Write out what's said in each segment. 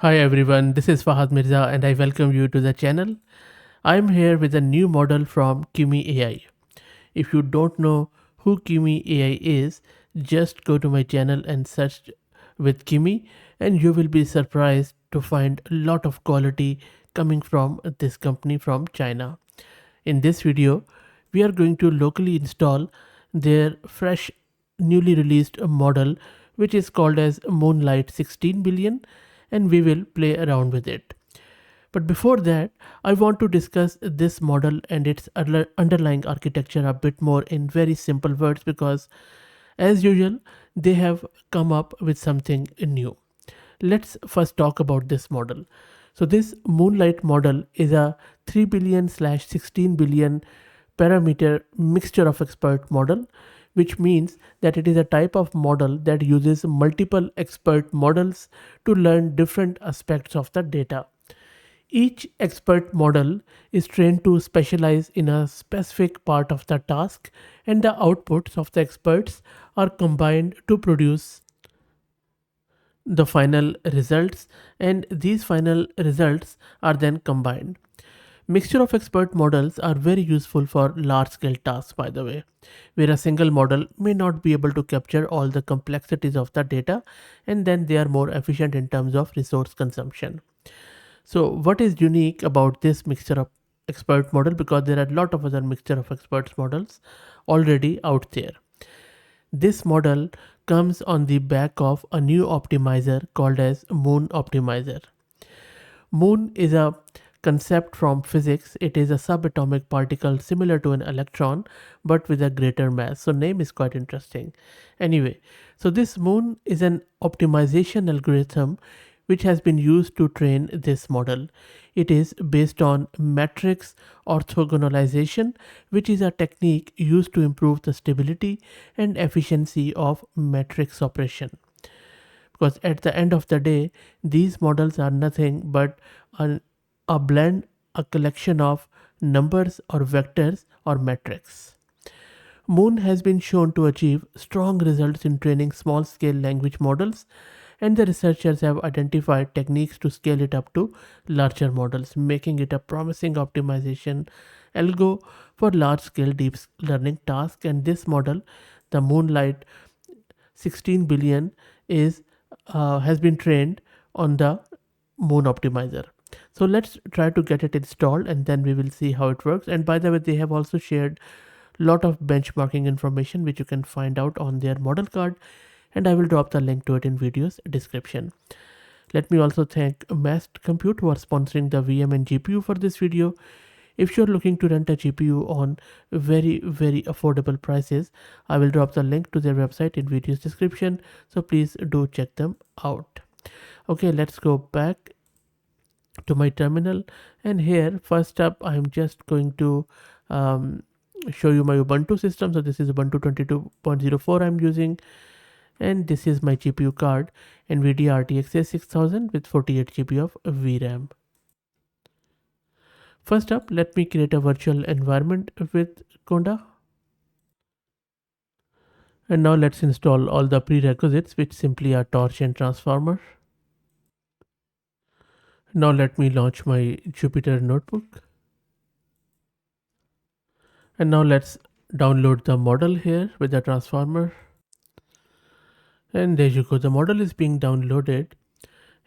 Hi everyone, this is Fahad Mirza and I welcome you to the channel. I'm here with a new model from Kimi AI. If you don't know who Kimi AI is, just go to my channel and search with Kimi and you will be surprised to find a lot of quality coming from this company from China. In this video, we are going to locally install their fresh newly released model which is called as Moonlight 16 billion and we will play around with it. But before that, I want to discuss this model and its underlying architecture a bit more in very simple words because as usual, they have come up with something new. Let's first talk about this model. So this Moonlight model is a 3 billion slash 16 billion parameter mixture of expert model, which means that it is a type of model that uses multiple expert models to learn different aspects of the data. Each expert model is trained to specialize in a specific part of the task, and the outputs of the experts are combined to produce the final results, and these final results are then combined. Mixture of expert models are very useful for large scale tasks, by the way, where a single model may not be able to capture all the complexities of the data, and then they are more efficient in terms of resource consumption. So what is unique about this mixture of expert model, because there are a lot of other mixture of experts models already out there. This model comes on the back of a new optimizer called as Muon optimizer. Muon is a concept from physics. It is a subatomic particle similar to an electron but with a greater mass. So name is quite interesting. Anyway, so this Muon is an optimization algorithm which has been used to train this model. It is based on matrix orthogonalization, which is a technique used to improve the stability and efficiency of matrix operation. Because at the end of the day, these models are nothing but a blend, a collection of numbers or vectors or metrics. Moon has been shown to achieve strong results in training small scale language models, and the researchers have identified techniques to scale it up to larger models, making it a promising optimization algo for large scale deep learning tasks. And this model, the Moonlight 16 billion, is has been trained on the Muon optimizer. So let's try to get it installed and then we will see how it works. And by the way, they have also shared lot of benchmarking information which you can find out on their model card, and I will drop the link to it in video's description. Let me also thank Mast Compute who are sponsoring the VM and GPU for this video. If you're looking to rent a GPU on very affordable prices, I will drop the link to their website in video's description, so please do check them out. Okay, let's go back to my terminal, and here first up I'm just going to show you my Ubuntu system. So this is Ubuntu 22.04 I'm using, and this is my GPU card, NVIDIA RTX 6000 with 48 GB of VRAM. First up, let me create a virtual environment with Conda. And now let's install all the prerequisites, which simply are torch and transformer. Now let me launch my Jupyter notebook. And now let's download the model here with the transformer. And there you go, the model is being downloaded.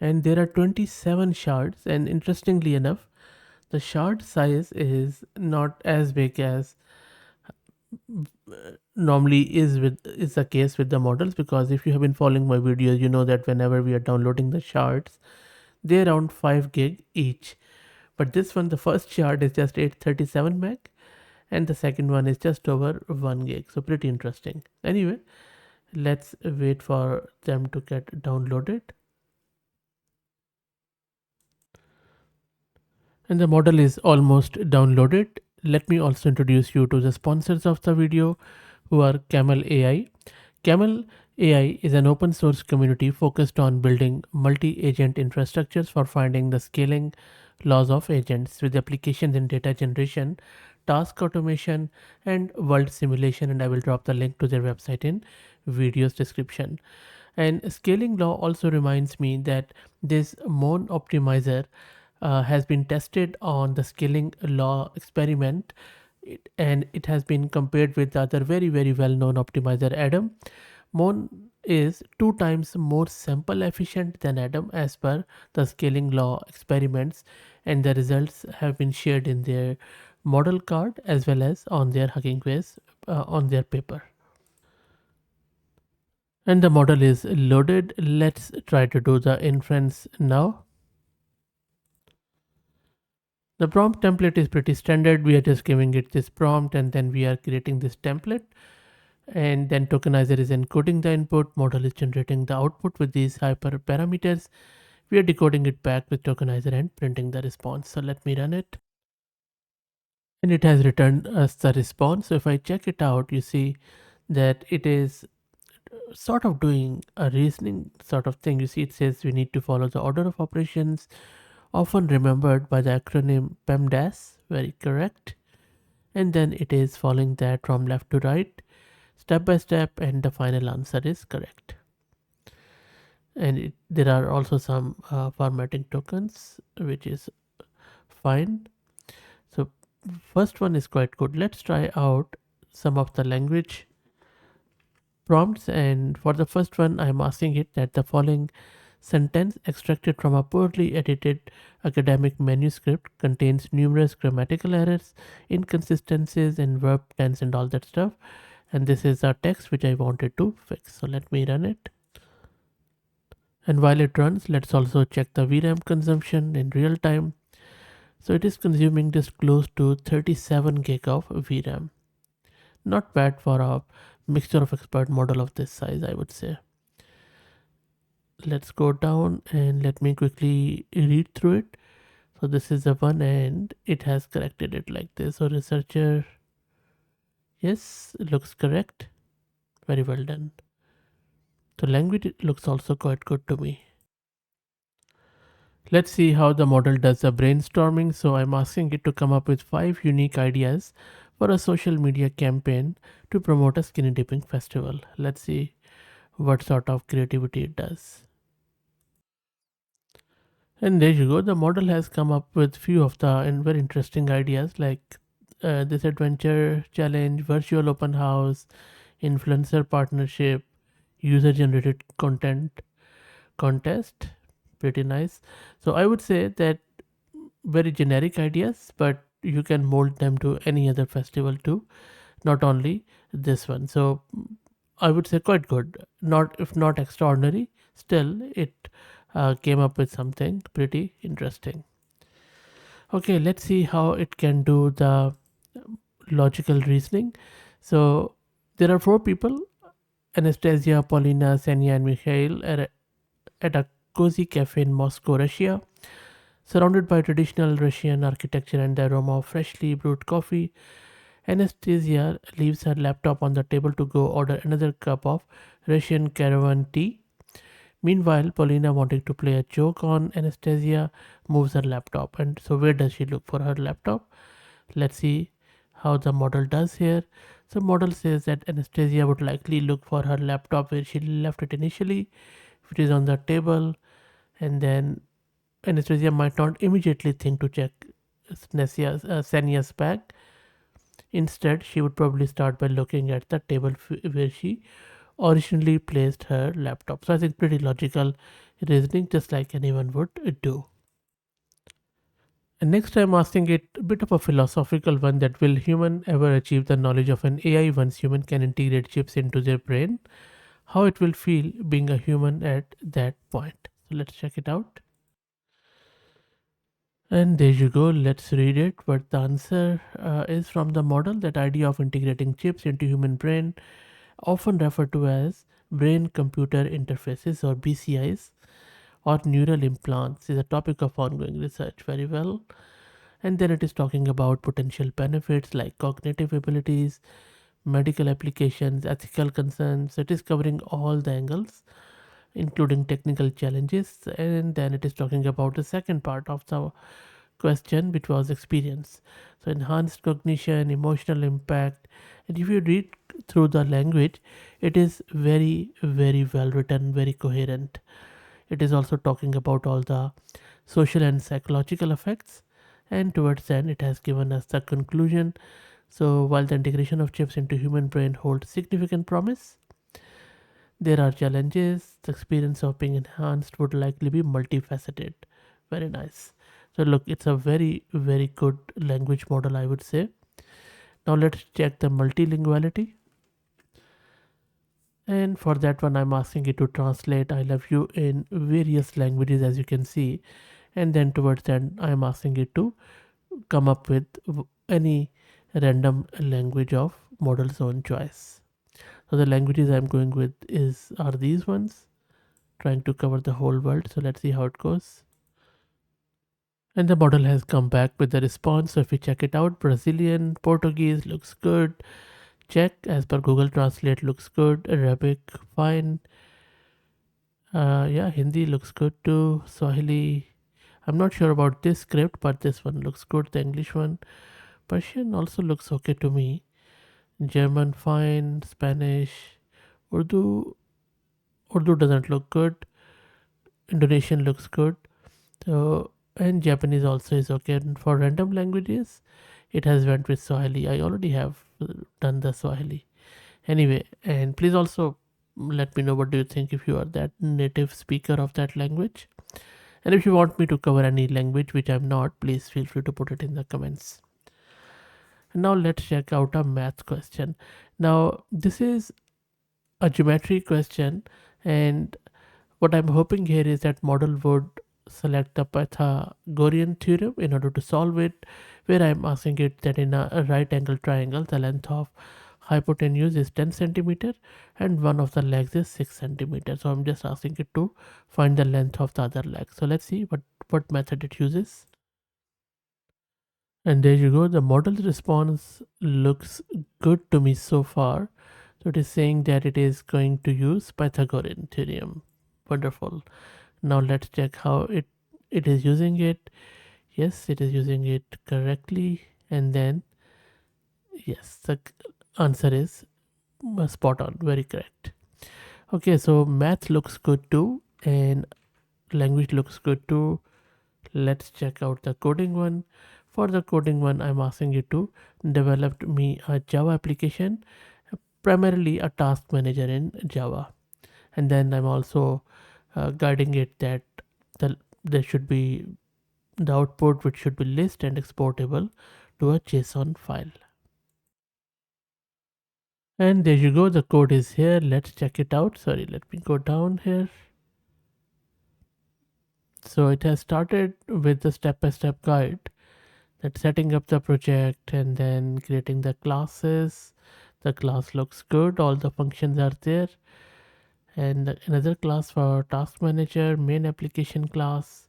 And there are 27 shards, and interestingly enough, the shard size is not as big as normally is the case with the models, because if you have been following my videos, you know that whenever we are downloading the shards, they're around 5 gig each. But this one, the first shard is just 837 meg, and the second one is just over 1 gig. So pretty interesting. Anyway, let's wait for them to get downloaded. And the model is almost downloaded. Let me also introduce you to the sponsors of the video, who are Camel AI. Camel AI is an open source community focused on building multi-agent infrastructures for finding the scaling laws of agents with applications in data generation, task automation, and world simulation. And I will drop the link to their website in video's description. And scaling law also reminds me that this Moon optimizer has been tested on the scaling law experiment, and it has been compared with the other very very well known optimizer Adam. Moon is two times more sample efficient than Adam as per the scaling law experiments, and the results have been shared in their model card as well as on their Hugging Face on their paper. And the model is loaded. Let's try to do the inference now. The prompt template is pretty standard. We are just giving it this prompt and then we are creating this template. And then tokenizer is encoding the input. Model is generating the output with these hyperparameters. We are decoding it back with tokenizer and printing the response. So let me run it. And it has returned us the response. So if I check it out, you see that it is sort of doing a reasoning sort of thing. You see, it says we need to follow the order of operations, often remembered by the acronym PEMDAS, very correct. And then it is following that from left to right, step by step, and the final answer is correct. And there are also some formatting tokens, which is fine. So first one is quite good. Let's try out some of the language prompts, and for the first one I'm asking it that the following sentence extracted from a poorly edited academic manuscript contains numerous grammatical errors, inconsistencies in verb tense and all that stuff, and this is a text which I wanted to fix. So let me run it. And while it runs, let's also check the VRAM consumption in real time. So it is consuming just close to 37 gig of VRAM. Not bad for a mixture of expert model of this size, I would say. Let's go down and let me quickly read through it. So this is the one and it has corrected it like this. So researcher, yes, it looks correct. Very well done. The language looks also quite good to me. Let's see how the model does the brainstorming. So I'm asking it to come up with 5 unique ideas for a social media campaign to promote a skinny dipping festival. Let's see what sort of creativity it does. And there you go. The model has come up with few of the and very interesting ideas like this adventure challenge, virtual open house, influencer partnership, user generated content contest. Pretty nice. So I would say that very generic ideas, but you can mold them to any other festival too, not only this one. So I would say quite good. Not if not extraordinary, still it came up with something pretty interesting. Okay, let's see how it can do the logical reasoning. So there are 4 people: Anastasia, Paulina, Senya, and Mikhail, at a cozy cafe in Moscow, Russia. Surrounded by traditional Russian architecture and the aroma of freshly brewed coffee, Anastasia leaves her laptop on the table to go order another cup of Russian caravan tea. Meanwhile, Paulina, wanting to play a joke on Anastasia, moves her laptop. And so, where does she look for her laptop? Let's see how the model does here. So, model says that Anastasia would likely look for her laptop where she left it initially, which is on the table, and then Anastasia might not immediately think to check Senya's bag. Instead, she would probably start by looking at the table where she originally placed her laptop. So I think pretty logical reasoning, just like anyone would do. And next I'm asking it a bit of a philosophical one, that will human ever achieve the knowledge of an AI once human can integrate chips into their brain? How it will feel being a human at that point. So let's check it out. And there you go. Let's read it. What the answer is from the model: that idea of integrating chips into human brain, often referred to as brain computer interfaces or BCIs or neural implants, is a topic of ongoing research. Very well. And then it is talking about potential benefits like cognitive abilities, medical applications, ethical concerns. It is covering all the angles, including technical challenges. And then it is talking about the second part of the question, which was experience. So enhanced cognition, emotional impact, and if you read through the language, it is very, very well written, very coherent. It is also talking about all the social and psychological effects, and towards the end, it has given us the conclusion. So while the integration of chips into human brain holds significant promise, there are challenges. The experience of being enhanced would likely be multifaceted. Very nice. So look, it's a very, very good language model, I would say. Now let's check the multilinguality. And for that one, I'm asking it to translate I love you in various languages, as you can see. And then towards the end, I'm asking it to come up with any random language of model's own choice. So the languages I'm going with are these ones, trying to cover the whole world. So let's see how it goes. And the model has come back with the response. So if we check it out, Brazilian, Portuguese looks good. Czech, as per Google Translate, looks good. Arabic, fine. Yeah, Hindi looks good too. Swahili, I'm not sure about this script, but this one looks good. The English one. Persian also looks okay to me. German, fine. Spanish. Urdu, Urdu doesn't look good. Indonesian looks good. So, and Japanese also is okay. And for random languages, it has went with Swahili. I already have done the Swahili. Anyway, and please also let me know what do you think if you are that native speaker of that language. And if you want me to cover any language which I'm not, please feel free to put it in the comments. And now let's check out a math question. Now, this is a geometry question, and what I'm hoping here is that model would select the Pythagorean theorem in order to solve it, where I'm asking it that in a right angle triangle, the length of hypotenuse is 10 centimeter and one of the legs is 6 centimeter. So I'm just asking it to find the length of the other leg. So let's see what method it uses. And there you go. The model's response looks good to me so far. So it is saying that it is going to use Pythagorean theorem. Wonderful. Now let's check how it is using it. Yes, it is using it correctly. And then, yes, the answer is spot on. Very correct. Okay, so math looks good too. And language looks good too. Let's check out the coding one. For the coding one, I'm asking you to develop me a Java application, primarily a task manager in Java. And then I'm also guiding it that there should be the output which should be list and exportable to a JSON file. And there you go, the code is here. Let's check it out. Sorry, let me go down here. So it has started with the step-by-step guide, that setting up the project and then creating the classes. The class looks good, all the functions are there. And another class for task manager, main application class,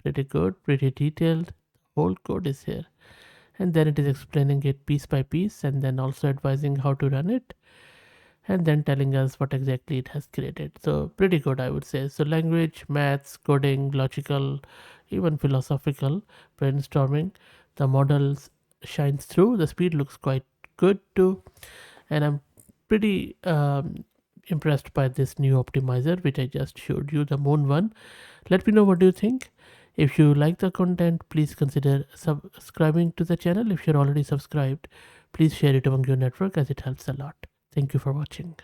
pretty good, pretty detailed. Whole code is here. And then it is explaining it piece by piece and then also advising how to run it and then telling us what exactly it has created. So pretty good, I would say. So language, maths, coding, logical, even philosophical brainstorming, the models shines through. The speed looks quite good too, and I'm pretty impressed by this new optimizer which I just showed you, the Moon one. Let me know what do you think. If you like the content, please consider subscribing to the channel. If you're already subscribed, please share it among your network as it helps a lot. Thank you for watching.